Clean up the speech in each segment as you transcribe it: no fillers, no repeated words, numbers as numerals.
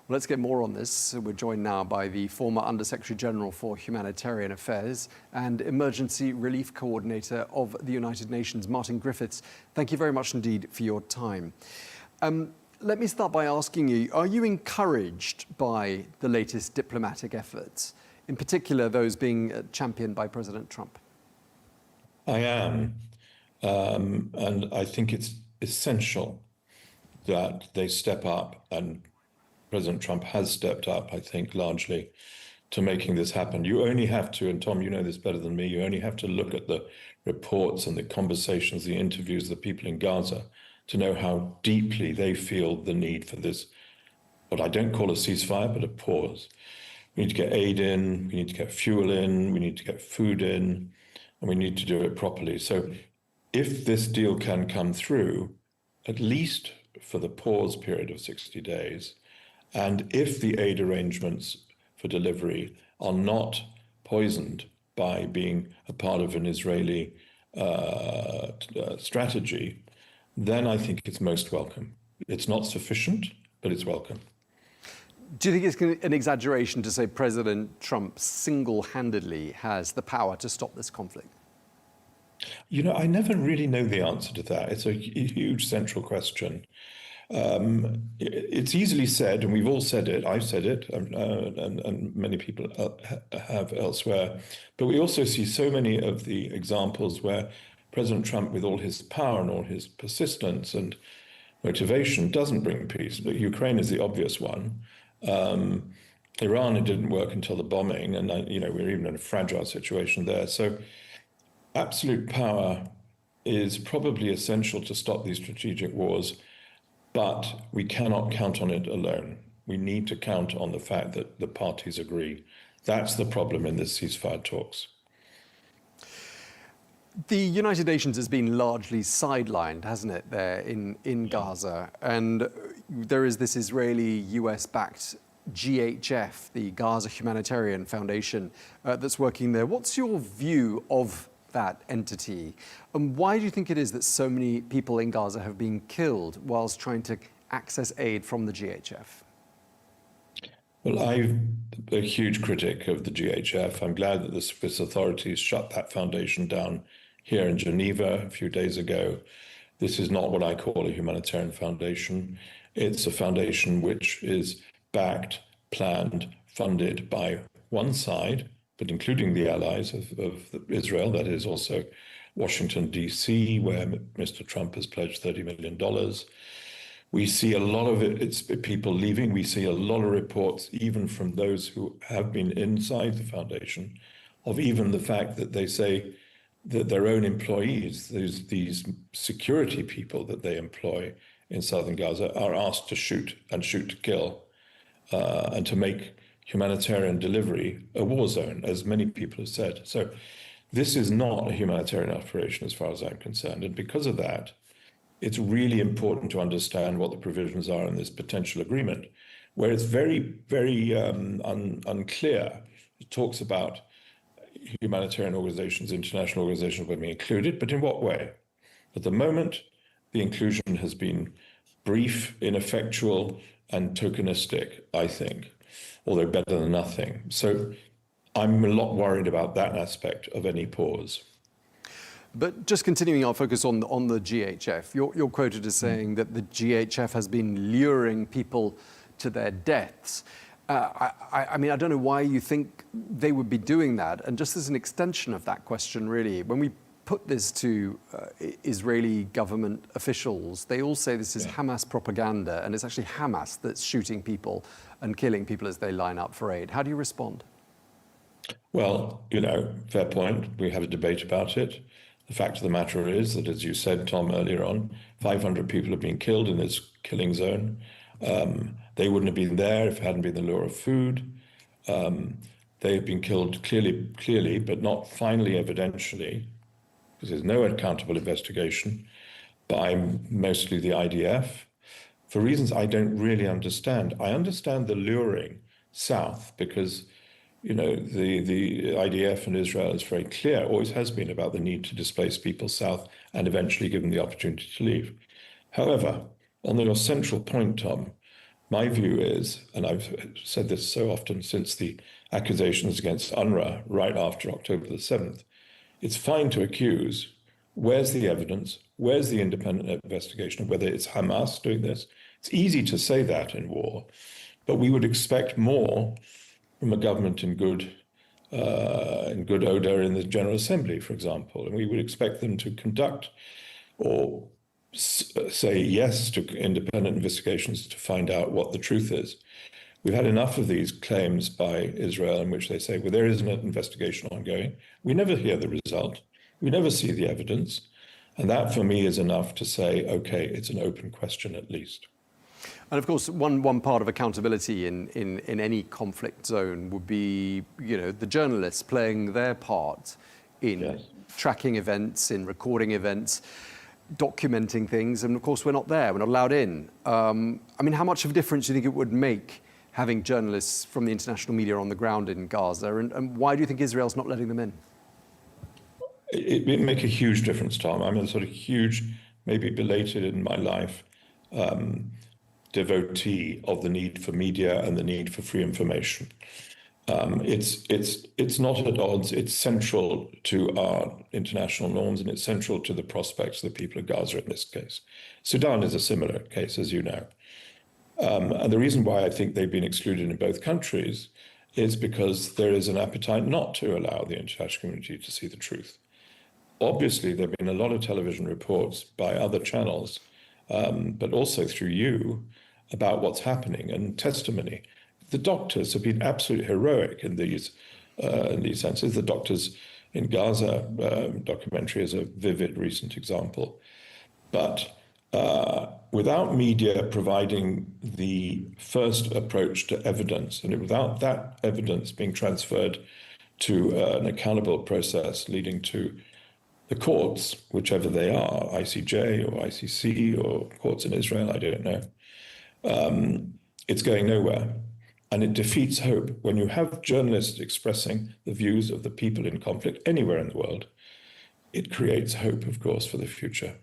Well, let's get more on this. We're joined now by the former Under-Secretary General for Humanitarian Affairs and Emergency Relief Coordinator of the United Nations, Martin Griffiths. Thank you very much indeed for your time. Let me start by asking you, are you encouraged by the latest diplomatic efforts, in particular those being championed by President Trump? I am, and I think it's essential that they step up, and President Trump has stepped up, I think, largely to making this happen. You only have to, and Tom, you know this better than me, you only have to look at the reports and the conversations, the interviews of the people in Gaza to know how deeply they feel the need for this, what I don't call a ceasefire, but a pause. We need to get aid in, we need to get fuel in, we need to get food in, and we need to do it properly. So if this deal can come through, at least for the pause period of 60 days, and if the aid arrangements for delivery are not poisoned by being a part of an Israeli strategy, then I think it's most welcome. It's not sufficient, but it's welcome. Do you think it's an exaggeration to say President Trump single-handedly has the power to stop this conflict? You know, I never really know the answer to that. It's a huge central question. It's easily said, and we've all said it, I've said it, and many people have elsewhere, but we also see so many of the examples where President Trump, with all his power and all his persistence and motivation, doesn't bring peace. But Ukraine is the obvious one. Iran, it didn't work until the bombing, and we're even in a fragile situation there. So absolute power is probably essential to stop these strategic wars, but we cannot count on it alone. We need to count on the fact that the parties agree. That's the problem in this ceasefire talks. The United Nations has been largely sidelined, hasn't it, there in Gaza? And there is this Israeli US-backed GHF, the Gaza Humanitarian Foundation, that's working there. What's your view of that entity? And why do you think it is that so many people in Gaza have been killed whilst trying to access aid from the GHF? Well, I'm a huge critic of the GHF. I'm glad that the Swiss authorities shut that foundation down here in Geneva a few days ago. This is not what I call a humanitarian foundation. It's a foundation which is backed, planned, funded by one side, but including the allies of Israel, that is also Washington, D.C., where Mr. Trump has pledged $30 million. We see a lot of it's people leaving. We see a lot of reports, even from those who have been inside the foundation, of even the fact that they say that their own employees, these security people that they employ in southern Gaza, are asked to shoot and shoot to kill, and to make humanitarian delivery a war zone, as many people have said. So this is not a humanitarian operation as far as I'm concerned. And because of that, it's really important to understand what the provisions are in this potential agreement, where it's very, very unclear. It talks about humanitarian organizations, international organizations will be included, but in what way? At the moment, the inclusion has been brief, ineffectual, and tokenistic, I think, although better than nothing. So I'm a lot worried about that aspect of any pause. But just continuing our focus on the GHF, you're quoted as saying that the GHF has been luring people to their deaths. I mean, I don't know why you think they would be doing that. And just as an extension of that question, really, when we put this to Israeli government officials, they all say this is Hamas propaganda, and it's actually Hamas that's shooting people and killing people as they line up for aid. How do you respond? Well, fair point. We have a debate about it. The fact of the matter is that, as you said, Tom, earlier on, 500 people have been killed in this killing zone. They wouldn't have been there if it hadn't been the lure of food. They have been killed clearly, but not finally evidentially, because there's no accountable investigation, by mostly the IDF, for reasons I don't really understand. I understand the luring south because, the IDF and Israel is very clear, always has been, about the need to displace people south and eventually give them the opportunity to leave. However, on your central point, Tom, My view is, and I've said this so often since the accusations against UNRWA right after October the 7th, it's fine to accuse. Where's the evidence? Where's the independent investigation of whether it's Hamas doing this? It's easy to say that in war, but we would expect more from a government in good odor in the General Assembly, for example, and we would expect them to conduct or say yes to independent investigations to find out what the truth is. We've had enough of these claims by Israel in which they say, well, there is an investigation ongoing. We never hear the result. We never see the evidence. And that, for me, is enough to say, okay, it's an open question at least. And of course, one part of accountability in any conflict zone would be, the journalists playing their part in tracking events, in recording events, documenting things. And of course, we're not there. We're not allowed in. How much of a difference do you think it would make having journalists from the international media on the ground in Gaza? And why do you think Israel's not letting them in? It make a huge difference, Tom. I'm a sort of huge, maybe belated in my life, devotee of the need for media and the need for free information. It's not at odds. It's central to our international norms, and it's central to the prospects of the people of Gaza in this case. Sudan is a similar case, as you know. And the reason why I think they've been excluded in both countries is because there is an appetite not to allow the international community to see the truth. Obviously, there have been a lot of television reports by other channels, but also through you, about what's happening and testimony. The doctors have been absolutely heroic in these senses. The doctors in Gaza documentary is a vivid recent example. But without media providing the first approach to evidence, and without that evidence being transferred to an accountable process leading to the courts, whichever they are, ICJ or ICC or courts in Israel, I don't know, it's going nowhere. And it defeats hope. When you have journalists expressing the views of the people in conflict anywhere in the world, it creates hope, of course, for the future.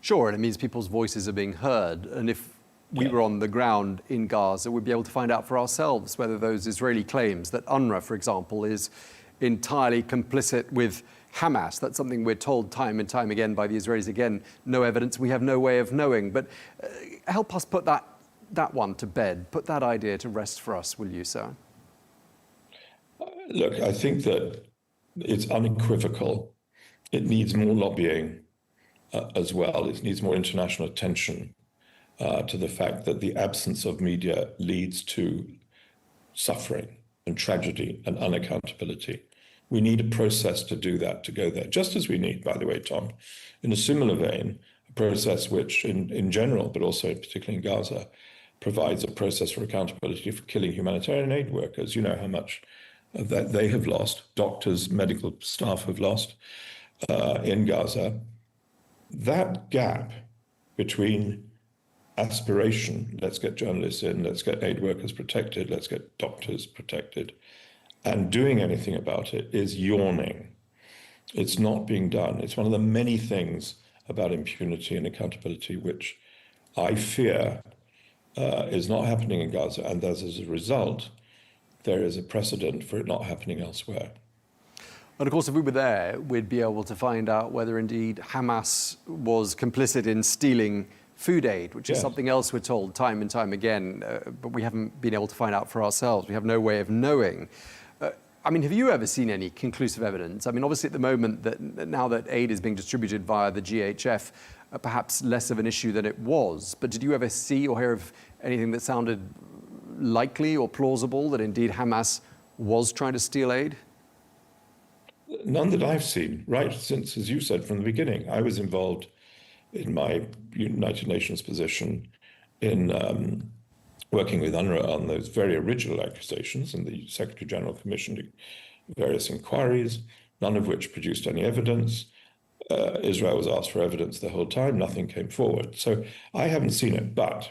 Sure, and it means people's voices are being heard. And if we were on the ground in Gaza, we'd be able to find out for ourselves whether those Israeli claims that UNRWA, for example, is entirely complicit with Hamas. That's something we're told time and time again by the Israelis. Again, no evidence. We have no way of knowing. But help us put that one to bed. Put that idea to rest for us, will you, sir? Look, I think that it's unequivocal. It needs more lobbying as well. It needs more international attention to the fact that the absence of media leads to suffering and tragedy and unaccountability. We need a process to do that, to go there, just as we need, by the way, Tom, in a similar vein, a process which in general, but also particularly in Gaza, provides a process for accountability for killing humanitarian aid workers. You know how much that they have lost, doctors, medical staff have lost in Gaza. That gap between aspiration, let's get journalists in, let's get aid workers protected, let's get doctors protected, and doing anything about it is yawning. It's not being done. It's one of the many things about impunity and accountability which I fear is not happening in Gaza, and as a result, there is a precedent for it not happening elsewhere. And of course, if we were there, we'd be able to find out whether indeed Hamas was complicit in stealing food aid, which is something else we're told time and time again, but we haven't been able to find out for ourselves. We have no way of knowing. Have you ever seen any conclusive evidence? Obviously at the moment, that now that aid is being distributed via the GHF, perhaps less of an issue than it was. But did you ever see or hear of anything that sounded likely or plausible that indeed Hamas was trying to steal aid? None that I've seen, right since, as you said, from the beginning. I was involved in my United Nations position in working with UNRWA on those very original accusations, and the Secretary General commissioned various inquiries, none of which produced any evidence. Israel was asked for evidence the whole time, nothing came forward. So I haven't seen it, but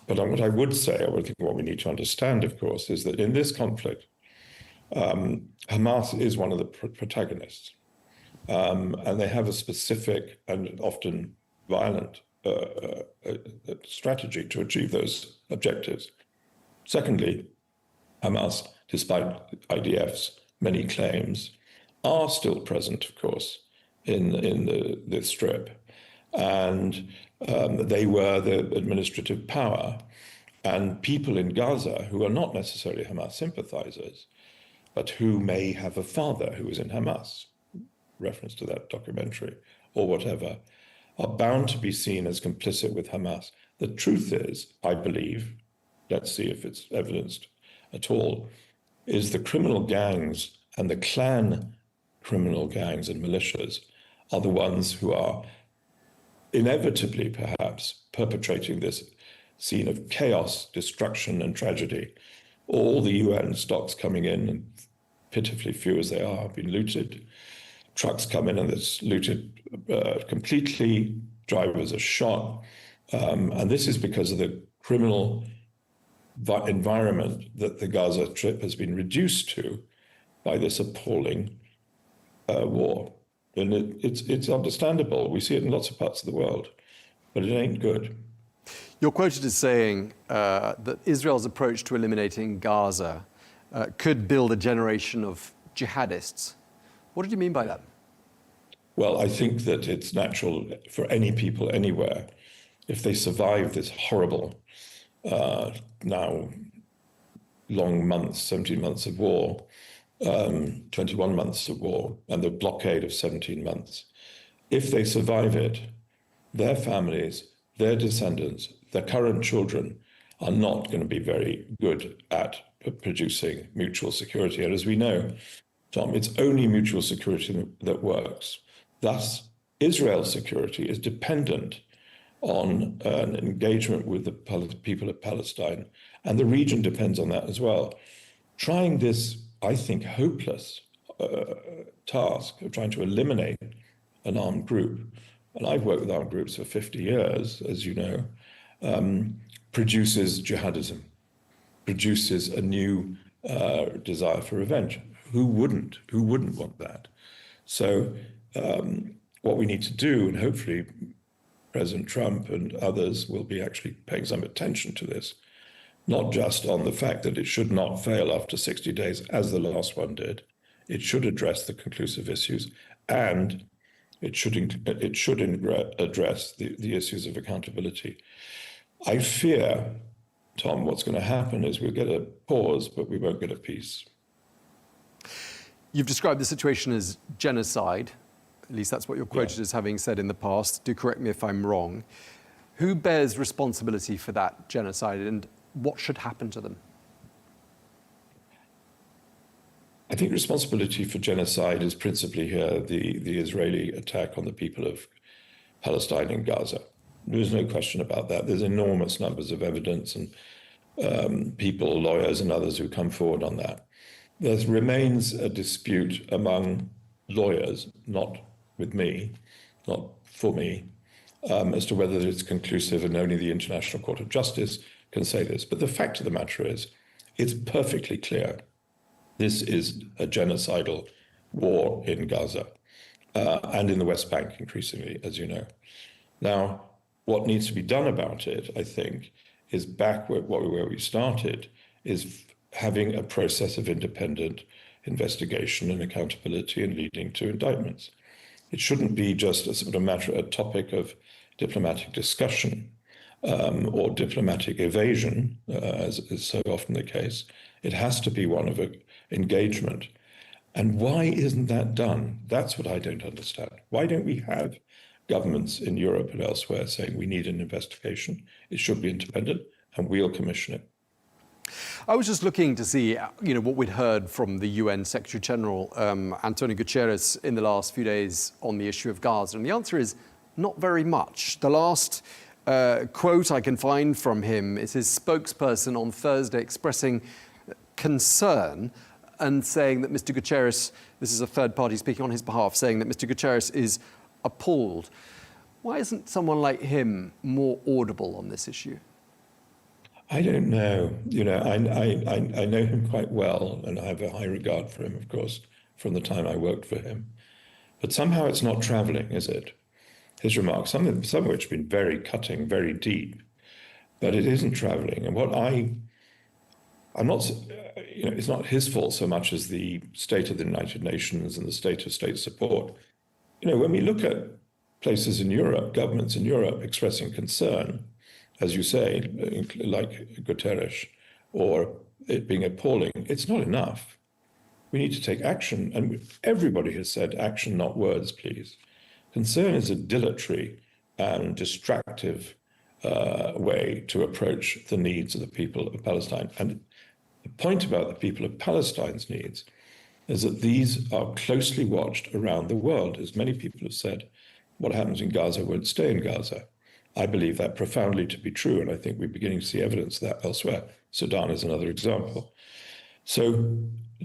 what I would say, I think what we need to understand, of course, is that in this conflict, Hamas is one of the protagonists, and they have a specific and often violent a strategy to achieve those objectives. Secondly, Hamas, despite IDF's many claims, are still present, of course, in the Strip. And they were the administrative power. And people in Gaza who are not necessarily Hamas sympathizers, but who may have a father who was in Hamas, reference to that documentary, or whatever, are bound to be seen as complicit with Hamas. The truth is, I believe, let's see if it's evidenced at all, is the criminal gangs and the clan criminal gangs and militias are the ones who are inevitably, perhaps, perpetrating this scene of chaos, destruction, and tragedy. All the UN stocks coming in, and pitifully few as they are, have been looted. Trucks come in and it's looted completely. Drivers are shot. And this is because of the criminal environment that the Gaza Strip has been reduced to by this appalling war. And it's understandable. We see it in lots of parts of the world, but it ain't good. You're quoted as saying that Israel's approach to eliminating Gaza could build a generation of jihadists. What did you mean by that? Well, I think that it's natural for any people anywhere, if they survive this horrible, now long months, 17 months of war, 21 months of war, and the blockade of 17 months. If they survive it, their families, their descendants, their current children are not going to be very good at producing mutual security. And as we know, Tom, it's only mutual security that works. Thus, Israel's security is dependent on an engagement with the people of Palestine, and the region depends on that as well. Trying this, I think, hopeless task of trying to eliminate an armed group, and I've worked with armed groups for 50 years, as you know, produces jihadism, produces a new desire for revenge. Who wouldn't? Who wouldn't want that? So what we need to do, and hopefully President Trump and others will be actually paying some attention to this, not just on the fact that it should not fail after 60 days, as the last one did. It should address the conclusive issues, and it should address the issues of accountability. I fear, Tom, what's going to happen is we'll get a pause, but we won't get a peace. You've described the situation as genocide. At least that's what you're quoted as having said in the past. Do correct me if I'm wrong. Who bears responsibility for that genocide, and what should happen to them? I think responsibility for genocide is principally here the Israeli attack on the people of Palestine and Gaza. There's no question about that. There's enormous numbers of evidence and people, lawyers and others who come forward on that. There remains a dispute among lawyers, not with me, not for me, as to whether it's conclusive, and only the International Court of Justice can say this. But the fact of the matter is, it's perfectly clear this is a genocidal war in Gaza and in the West Bank increasingly, as you know. Now, what needs to be done about it, I think, is back where we started, is having a process of independent investigation and accountability and leading to indictments. It shouldn't be just a topic of diplomatic discussion or diplomatic evasion, as is so often the case. It has to be one of engagement. And why isn't that done? That's what I don't understand. Why don't we have governments in Europe and elsewhere saying we need an investigation, it should be independent, and we'll commission it? I was just looking to see, what we'd heard from the UN Secretary General, Antonio Guterres, in the last few days on the issue of Gaza. And the answer is not very much. The last quote I can find from him is his spokesperson on Thursday expressing concern and saying that Mr. Guterres, this is a third party speaking on his behalf, saying that Mr. Guterres is appalled. Why isn't someone like him more audible on this issue? I don't know. I know him quite well, and I have a high regard for him, of course, from the time I worked for him. But somehow it's not traveling, is it? his remarks, some of which have been very cutting, very deep, but it isn't traveling. And I'm not, it's not his fault so much as the state of the United Nations and the state of state support. When we look at places in Europe, governments in Europe expressing concern, as you say, like Guterres, or it being appalling, it's not enough. We need to take action. And everybody has said action, not words, please. Concern is a dilatory and distractive way to approach the needs of the people of Palestine. And the point about the people of Palestine's needs is that these are closely watched around the world. As many people have said, what happens in Gaza won't stay in Gaza. I believe that profoundly to be true, and I think we're beginning to see evidence of that elsewhere. Sudan is another example. So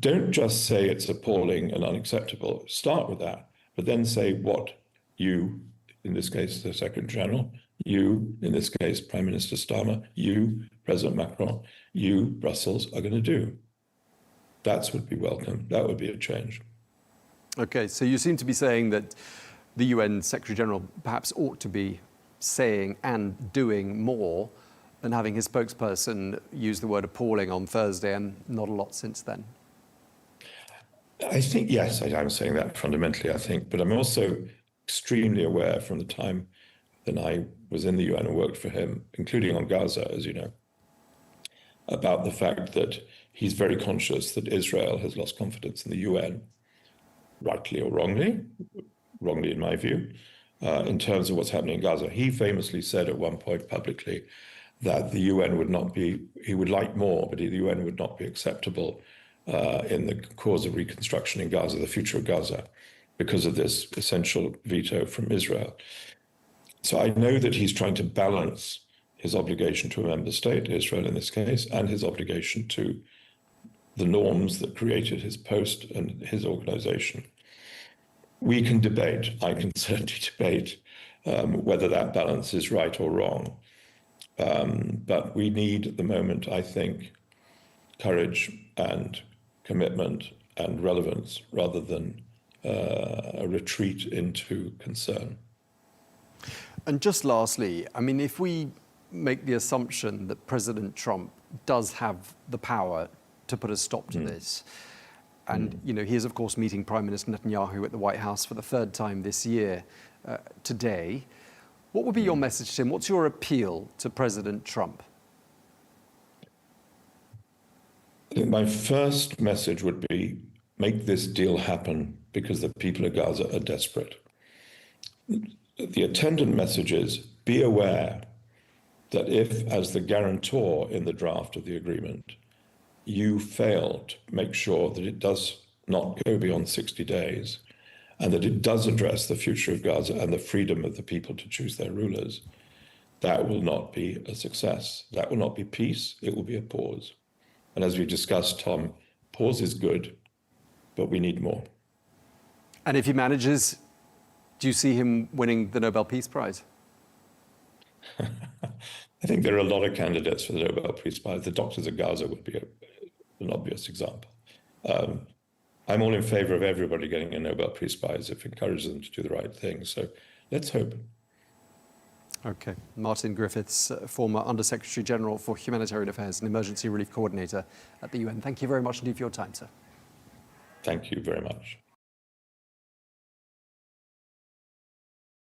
don't just say it's appalling and unacceptable. Start with that, but then say what you, in this case, the Secretary General, you, in this case, Prime Minister Starmer, you, President Macron, you, Brussels, are going to do. That would be welcome. That would be a change. Okay, so you seem to be saying that the UN Secretary General perhaps ought to be saying and doing more than having his spokesperson use the word appalling on Thursday and not a lot since then. I think, yes, I'm saying that fundamentally, I think, but I'm also extremely aware from the time that I was in the UN and worked for him, including on Gaza, as you know, about the fact that he's very conscious that Israel has lost confidence in the UN, rightly or wrongly in my view, in terms of what's happening in Gaza. He famously said at one point publicly that the UN would not be, he would like more, but the UN would not be acceptable in the cause of reconstruction in Gaza, the future of Gaza, because of this essential veto from Israel. So I know that he's trying to balance his obligation to a member state, Israel in this case, and his obligation to the norms that created his post and his organization. We can debate, I can certainly debate whether that balance is right or wrong. But we need at the moment, I think, courage and commitment and relevance rather than a retreat into concern. And just lastly, I mean, if we make the assumption that President Trump does have the power to put a stop to this, and he is, of course, meeting Prime Minister Netanyahu at the White House for the third time this year today, what would be your message to him? What's your appeal to President Trump? I think my first message would be make this deal happen because the people of Gaza are desperate. The attendant message is be aware that if, as the guarantor in the draft of the agreement, you fail to make sure that it does not go beyond 60 days and that it does address the future of Gaza and the freedom of the people to choose their rulers, that will not be a success. That will not be peace. It will be a pause. And as we discussed, Tom, pause is good, but we need more. And if he manages, do you see him winning the Nobel Peace Prize? I think there are a lot of candidates for the Nobel Peace Prize. The doctors of Gaza would be an obvious example. I'm all in favor of everybody getting a Nobel Peace Prize if it encourages them to do the right thing. So let's hope. Okay. Martin Griffiths, former Under-Secretary General for Humanitarian Affairs and Emergency Relief Coordinator at the UN. Thank you very much indeed for your time, sir. Thank you very much.